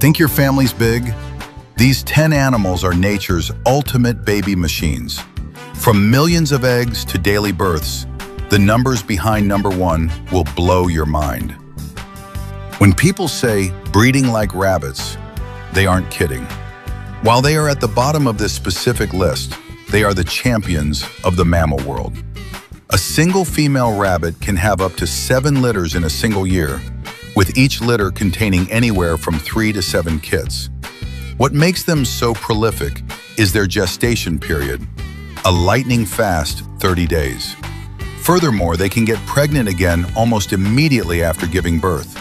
Think your family's big? These 10 animals are nature's ultimate baby machines. From millions of eggs to daily births, the numbers behind number 1 will blow your mind. When people say breeding like rabbits, they aren't kidding. While they are at the bottom of this specific list, they are the champions of the mammal world. A single female rabbit can have up to 7 litters in a single year, with each litter containing anywhere from 3 to 7 kits. What makes them so prolific is their gestation period, a lightning-fast 30 days. Furthermore, they can get pregnant again almost immediately after giving birth.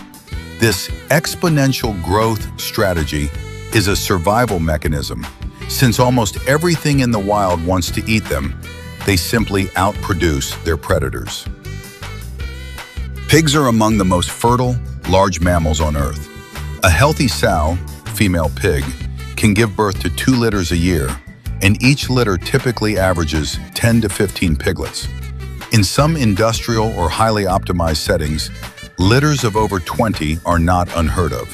This exponential growth strategy is a survival mechanism. Since almost everything in the wild wants to eat them, they simply outproduce their predators. Pigs are among the most fertile, large mammals on Earth. A healthy sow, female pig, can give birth to 2 litters a year, and each litter typically averages 10 to 15 piglets. In some industrial or highly optimized settings, litters of over 20 are not unheard of.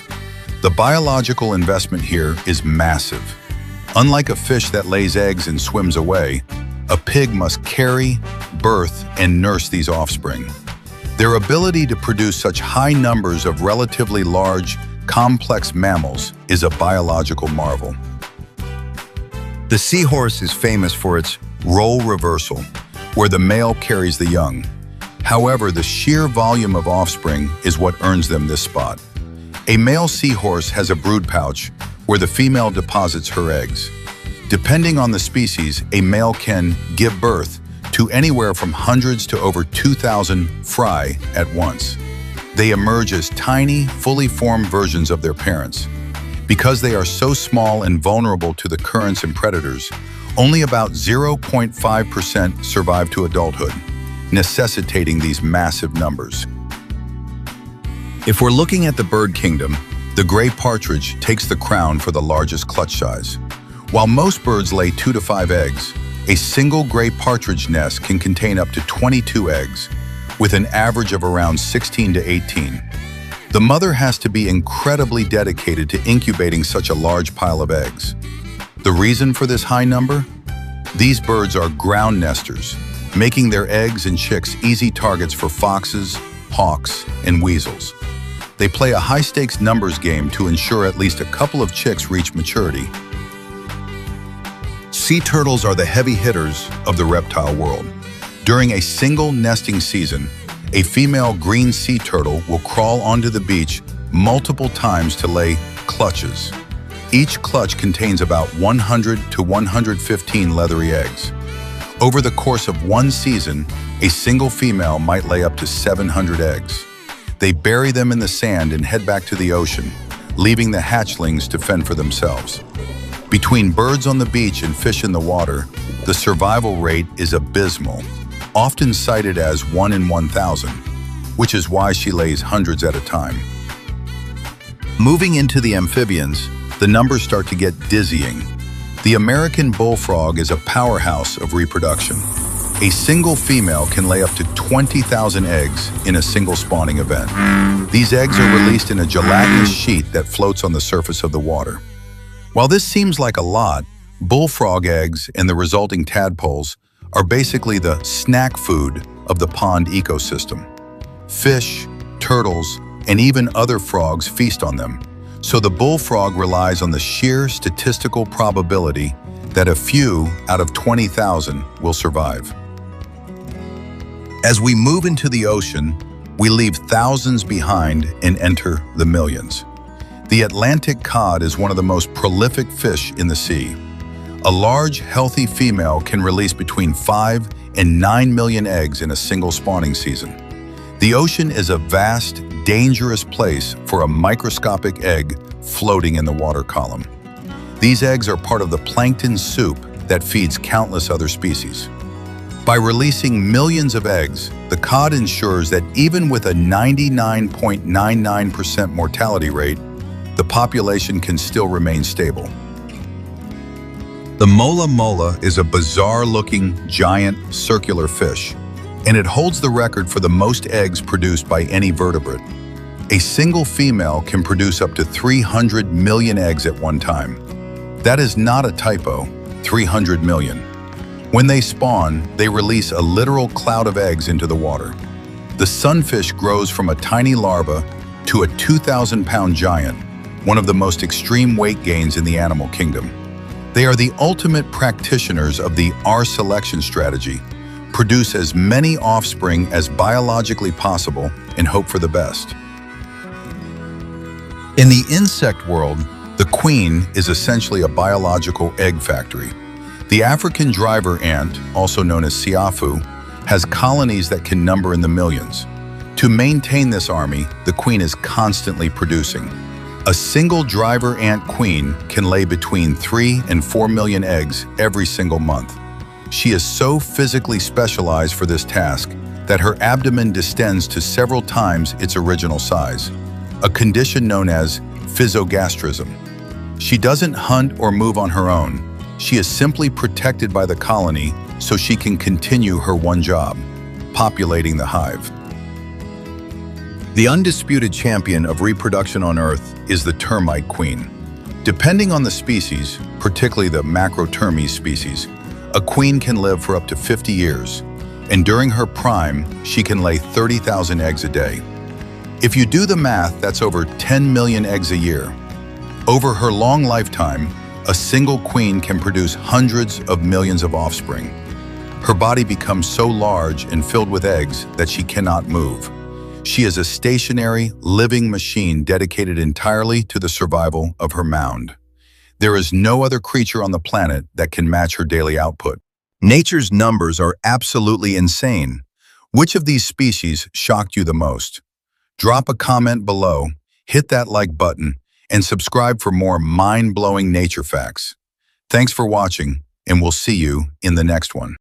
The biological investment here is massive. Unlike a fish that lays eggs and swims away, a pig must carry, birth, and nurse these offspring. Their ability to produce such high numbers of relatively large, complex mammals is a biological marvel. The seahorse is famous for its role reversal, where the male carries the young. However, the sheer volume of offspring is what earns them this spot. A male seahorse has a brood pouch where the female deposits her eggs. Depending on the species, a male can give birth to anywhere from hundreds to over 2,000 fry at once. They emerge as tiny, fully formed versions of their parents. Because they are so small and vulnerable to the currents and predators, only about 0.5% survive to adulthood, necessitating these massive numbers. If we're looking at the bird kingdom, the gray partridge takes the crown for the largest clutch size. While most birds lay 2 to 5 eggs, a single gray partridge nest can contain up to 22 eggs, with an average of around 16 to 18. The mother has to be incredibly dedicated to incubating such a large pile of eggs. The reason for this high number? These birds are ground nesters, making their eggs and chicks easy targets for foxes, hawks, and weasels. They play a high-stakes numbers game to ensure at least a couple of chicks reach maturity. Sea turtles are the heavy hitters of the reptile world. During a single nesting season, a female green sea turtle will crawl onto the beach multiple times to lay clutches. Each clutch contains about 100 to 115 leathery eggs. Over the course of one season, a single female might lay up to 700 eggs. They bury them in the sand and head back to the ocean, leaving the hatchlings to fend for themselves. Between birds on the beach and fish in the water, the survival rate is abysmal, often cited as 1 in 1,000, which is why she lays hundreds at a time. Moving into the amphibians, the numbers start to get dizzying. The American bullfrog is a powerhouse of reproduction. A single female can lay up to 20,000 eggs in a single spawning event. These eggs are released in a gelatinous sheet that floats on the surface of the water. While this seems like a lot, bullfrog eggs and the resulting tadpoles are basically the snack food of the pond ecosystem. Fish, turtles, and even other frogs feast on them, so the bullfrog relies on the sheer statistical probability that a few out of 20,000 will survive. As we move into the ocean, we leave thousands behind and enter the millions. The Atlantic cod is one of the most prolific fish in the sea. A large, healthy female can release between 5 and 9 million eggs in a single spawning season. The ocean is a vast, dangerous place for a microscopic egg floating in the water column. These eggs are part of the plankton soup that feeds countless other species. By releasing millions of eggs, the cod ensures that even with a 99.99% mortality rate, the population can still remain stable. The mola mola is a bizarre-looking, giant, circular fish, and it holds the record for the most eggs produced by any vertebrate. A single female can produce up to 300 million eggs at one time. That is not a typo, 300 million. When they spawn, they release a literal cloud of eggs into the water. The sunfish grows from a tiny larva to a 2,000-pound giant, one of the most extreme weight gains in the animal kingdom. They are the ultimate practitioners of the R selection strategy. Produce as many offspring as biologically possible and hope for the best. In the insect world, the queen is essentially a biological egg factory. The African driver ant, also known as siafu, has colonies that can number in the millions. To maintain this army, the queen is constantly producing. A single driver ant queen can lay between 3 and 4 million eggs every single month. She is so physically specialized for this task that her abdomen distends to several times its original size, a condition known as physogastrism. She doesn't hunt or move on her own. She is simply protected by the colony so she can continue her one job, populating the hive. The undisputed champion of reproduction on Earth is the termite queen. Depending on the species, particularly the Macrotermes species, a queen can live for up to 50 years, and during her prime, she can lay 30,000 eggs a day. If you do the math, that's over 10 million eggs a year. Over her long lifetime, a single queen can produce hundreds of millions of offspring. Her body becomes so large and filled with eggs that she cannot move. She is a stationary, living machine dedicated entirely to the survival of her mound. There is no other creature on the planet that can match her daily output. Nature's numbers are absolutely insane. Which of these species shocked you the most? Drop a comment below, hit that like button, and subscribe for more mind-blowing nature facts. Thanks for watching, and we'll see you in the next one.